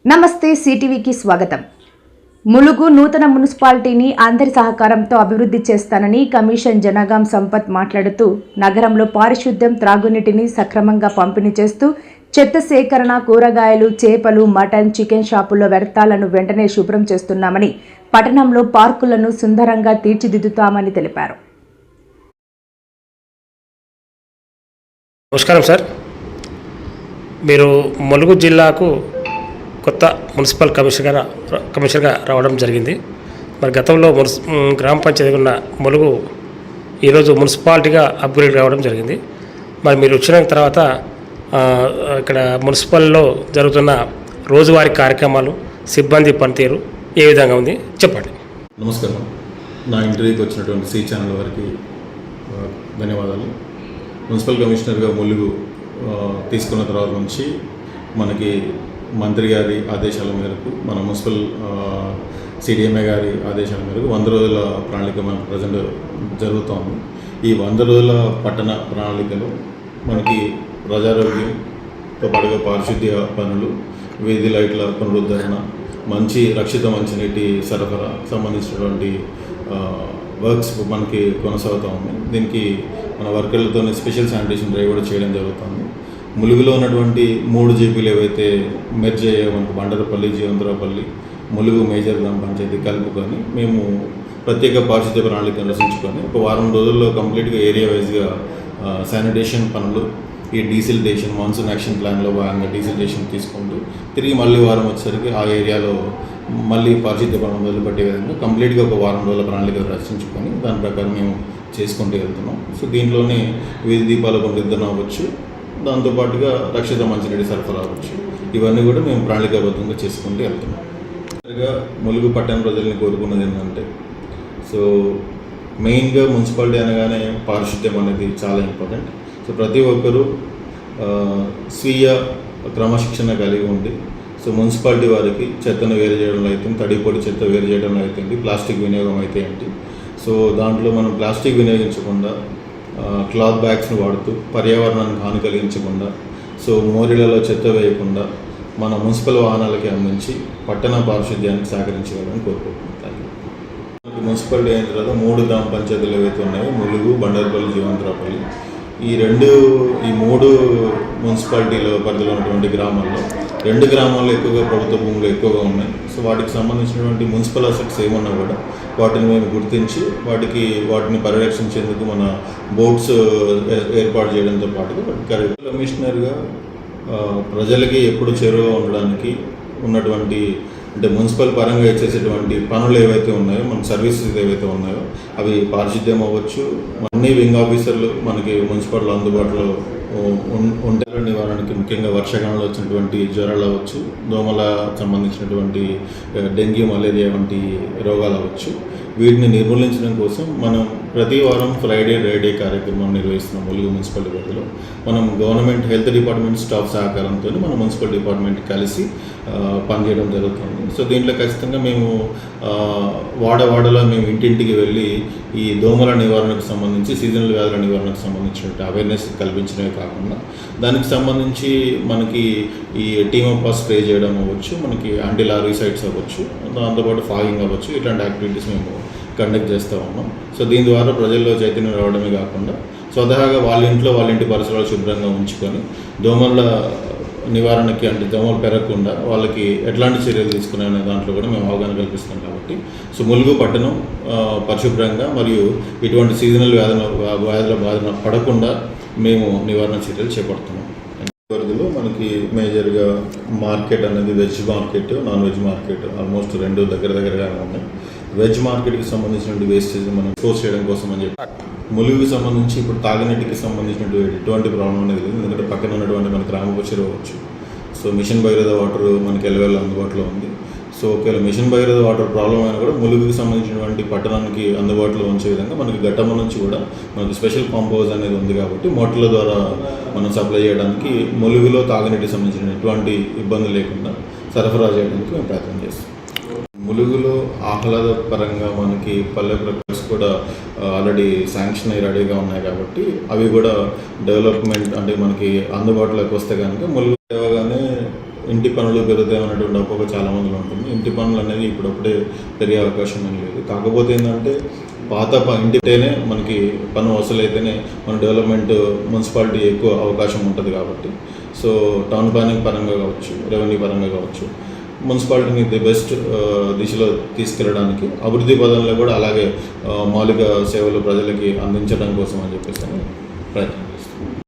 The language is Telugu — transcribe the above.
నమస్తే సిటీవీకి స్వాగతం. ములుగు నూతన మున్సిపాలిటీని అందరి సహకారంతో అభివృద్ధి చేస్తానని కమిషన్ జనగాం సంపత్ మాట్లాడుతూ నగరంలో పారిశుద్ధ్యం, త్రాగునీటిని సక్రమంగా పంపిణీ చేస్తూ చెత్త సేకరణ, కూరగాయలు, చేపలు, మటన్, చికెన్ షాపుల్లో వ్యర్థాలను వెంటనే శుభ్రం చేస్తున్నామని, పట్టణంలో పార్కులను సుందరంగా తీర్చిదిద్దుతామని తెలిపారు. నమస్కారం సార్. మీరు ములుగు జిల్లాకు కొత్త మున్సిపల్ కమిషనర్గా రావడం జరిగింది. మరి గతంలో గ్రామ పంచాయతీ ఉన్న ములుగు ఈరోజు మున్సిపాలిటీగా అప్గ్రేడ్ కావడం జరిగింది. మరి మీరు వచ్చిన తర్వాత ఇక్కడ మున్సిపల్లో జరుగుతున్న రోజువారీ కార్యక్రమాలు, సిబ్బంది పనితీరు ఏ విధంగా ఉంది చెప్పండి. నమస్కారం. నా ఇంటర్వ్యూకి వచ్చినటువంటి సి ఛానల్ వారికి ధన్యవాదాలు. మున్సిపల్ కమిషనర్గా ములుగు తీసుకున్న తర్వాత నుంచి మనకి మంత్రి గారి ఆదేశాల మేరకు, మన మున్సిపల్ సిడిఎంఏ గారి ఆదేశాల మేరకు 100 రోజుల ప్రణాళిక మనకు ప్రజెంట్ జరుగుతోంది. ఈ 100 రోజుల పట్టణ ప్రణాళికలో మనకి ప్రజారోగ్యంతో పాటుగా పారిశుద్ధ్య పనులు, వీధి లైట్ల పునరుద్ధరణ, రక్షిత మంచినీటి సరఫరా సంబంధించినటువంటి వర్క్స్ మనకి కొనసాగుతూ ఉంది. దీనికి మన వర్కర్లతో స్పెషల్ శానిటేషన్ డ్రైవ్ కూడా చేయడం జరుగుతుంది. ములుగులో ఉన్నటువంటి 3 జీపీలు ఏవైతే మెర్జ్ అయ్యాయో మనకు బండరపల్లి, జీవంతరాపల్లి, ములుగు మేజర్ గ్రామ పంచాయతీ కలుపుకొని మేము ప్రత్యేక పారిశుద్ధ్య ప్రణాళికను రచించుకొని ఒక వారం రోజుల్లో కంప్లీట్గా ఏరియా వైజ్గా శానిటేషన్ పనులు, ఈ డీసిల్టేషన్, మాన్సూన్ యాక్షన్ ప్లాన్లో భాగంగా డీసిల్టేషన్ తీసుకుంటూ తిరిగి మళ్ళీ వారం వచ్చేసరికి ఆ ఏరియాలో మళ్ళీ పారిశుద్ధ్య పనులు మొదలుపెట్టే విధంగా కంప్లీట్గా ఒక వారం రోజుల ప్రణాళిక రచించుకొని దాని ప్రకారం మేము చేసుకుంటూ వెళ్తున్నాం. సో దీంట్లోనే వీధి దీపాల పునరుద్ధరణ అవ్వచ్చు, దాంతోపాటుగా రక్షిత మంచినీటి సరఫరా అవ్వచ్చు, ఇవన్నీ కూడా మేము ప్రణాళికాబద్ధంగా చేసుకుంటూ వెళ్తున్నాం. ములుగు పట్టణ ప్రజల్ని కోరుకున్నది ఏంటంటే, సో మెయిన్గా మున్సిపాలిటీ అనగానే పారిశుద్ధ్యం అనేది చాలా ఇంపార్టెంట్. సో ప్రతి ఒక్కరూ స్వీయ క్రమశిక్షణ కలిగి ఉండి, సో మున్సిపాలిటీ వారికి చెత్తను వేరు చేయడంలో అయితే, తడిపొడి చెత్త వేరు చేయడంలో అయితే, ప్లాస్టిక్ వినియోగం అయితే ఏంటి, సో దాంట్లో మనం ప్లాస్టిక్ వినియోగించకుండా క్లాత్ బ్యాగ్స్ని వాడుతూ పర్యావరణానికి హాని కలిగించకుండా, సో మోరీలలో చెత్త వేయకుండా మన మున్సిపల్ వాహనాలకి అందించి పట్టణ పారిశుద్ధ్యానికి సహకరించగలని కోరుకుంటున్నాను. మున్సిపాలిటీ అయిన తర్వాత 3 గ్రామ పంచాయతీలు ఏవైతే ఉన్నాయో, ములుగు, బండరపల్లి, జీవంతరాపల్లి, ఈ 3 మున్సిపాలిటీలో పరిధిలో ఉన్నటువంటి గ్రామాల్లో 2 గ్రామాల్లో ఎక్కువగా ప్రభుత్వ భూములు ఎక్కువగా ఉన్నాయి. సో వాటికి సంబంధించినటువంటి మున్సిపల్ అసెట్స్ ఏమన్నా కూడా వాటిని మేము గుర్తించి వాటిని పరిరక్షించేందుకు మన బోట్స్ ఏర్పాటు చేయడంతో పాటుగా కమిషనర్గా ప్రజలకి ఎప్పుడు చేరువగా ఉండడానికి ఉన్నటువంటి, అంటే మున్సిపల్ పరంగా చేసేటువంటి పనులు ఏవైతే ఉన్నాయో, మన సర్వీసెస్ ఏవైతే ఉన్నాయో అవి పారిశుద్ధ్యం అవ్వచ్చు, అన్ని వింగ్ ఆఫీసర్లు మనకి మున్సిపల్లో అందుబాటులో ఉండే నివారణకి, ముఖ్యంగా వర్షాకాలంలో వచ్చినటువంటి జ్వరాలు అవ్వచ్చు, దోమల సంబంధించినటువంటి డెంగ్యూ, మలేరియా వంటి రోగాలు అవ్వచ్చు, వీటిని నిర్మూలించడం కోసం మనం ప్రతి వారం ఫ్రైడే డ్రైడే కార్యక్రమం నిర్వహిస్తున్నాం. ములుగు మున్సిపల్ పరిధిలో మనం గవర్నమెంట్ హెల్త్ డిపార్ట్మెంట్ స్టాఫ్ సహకారంతో మన మున్సిపల్ డిపార్ట్మెంట్ కలిసి పనిచేయడం జరుగుతుంది. సో దీంట్లో ఖచ్చితంగా మేము వాడవాడలో మేము ఇంటింటికి వెళ్ళి ఈ దోమల నివారణకు సంబంధించి, సీజనల్ వ్యాధుల నివారణకు సంబంధించినటువంటి అవేర్నెస్ కల్పించడమే కాకుండా దానికి సంబంధించి మనకి ఈ టీమ్ ఆఫ్ స్ప్రే చేయడం అవ్వచ్చు, మనకి యాంటీ లార్విసైడ్స్ అవ్వచ్చు, దాంతోపాటు ఫాగింగ్ అవ్వచ్చు, ఇట్లాంటి యాక్టివిటీస్ మేము కండక్ట్ చేస్తూ ఉన్నాం. సో దీని ద్వారా ప్రజల్లో చైతన్యం రావడమే కాకుండా స్వతహాగా వాళ్ళ ఇంటి పరిసరాలు శుభ్రంగా ఉంచుకొని దోమల నివారణకి, అంటే దోమలు పెరగకుండా వాళ్ళకి ఎట్లాంటి చర్యలు తీసుకునే దాంట్లో కూడా మేము అవగాహన కల్పిస్తున్నాం. కాబట్టి సో ములుగు పట్టణం పరిశుభ్రంగా మరియు ఇటువంటి సీజనల్ వ్యాధుల బాధన పడకుండా మేము నివారణ చర్యలు చేపడుతున్నాం. పరిధిలో మనకి మేజర్గా మార్కెట్ అనేది veg market, non veg market almost 2 దగ్గరగానే ఉన్నాయి. వెజ్ మార్కెట్కి సంబంధించినటువంటి వేస్టేజ్ మనం స్టోర్ చేయడం కోసం అని చెప్పి, ములుగుకి సంబంధించి ఇప్పుడు తాగునీటికి సంబంధించినటువంటి ఎటువంటి ప్రాబ్లం అనేది లేదు. ఎందుకంటే పక్కన ఉన్నటువంటి మనకి రామకోచర్ అవ్వచ్చు, సో మిషన్ భగీరథ వాటర్ మనకి ఎలవేళ అందుబాటులో ఉంది. సో ఒకవేళ మిషన్ భగీరథ వాటర్ ప్రాబ్లం అయినా కూడా ములుగుకి సంబంధించినటువంటి పట్టణానికి అందుబాటులో ఉంచే విధంగా మనకి ఘట్టమ నుంచి కూడా మనకి స్పెషల్ పంప్ హౌస్ అనేది ఉంది. కాబట్టి మోటార్ల ద్వారా మనం సప్లై చేయడానికి ములుగులో తాగునీటికి సంబంధించిన ఎటువంటి ఇబ్బంది లేకుండా సరఫరా చేయడానికి మేము ప్రయత్నం చేస్తాం. ములుగులో ఆహ్లాదపరంగా మనకి పల్లె ప్రకృతి కూడా ఆల్రెడీ శాంక్షన్ అయ్యి రెడీగా ఉన్నాయి. కాబట్టి అవి కూడా డెవలప్మెంట్, అంటే మనకి అందుబాటులోకి వస్తే కనుక ములుగు దేవగానే ఇంటి పనులు పెరుగుతాయన్నటువంటి అపోహ చాలా మందిలో ఉంటుంది. ఇంటి పనులు అనేది ఇప్పుడప్పుడే పెరిగే అవకాశం ఏం లేదు. కాకపోతే ఏంటంటే పాత ఇంటితేనే మనకి పన్ను వసూలు అయితేనే మన డెవలప్మెంట్ మున్సిపాలిటీ ఎక్కువ అవకాశం ఉంటుంది కాబట్టి సో టౌన్ ప్లానింగ్ పరంగా కావచ్చు, రెవెన్యూ పరంగా కావచ్చు, మున్సిపాలిటీని ది బెస్ట్ దిశలో తీసుకెళ్ళడానికి అభివృద్ధి పదంలో కూడా అలాగే మౌలిక సేవలు ప్రజలకి అందించడం కోసం అని చెప్పేసి ప్రయత్నం చేస్తాం.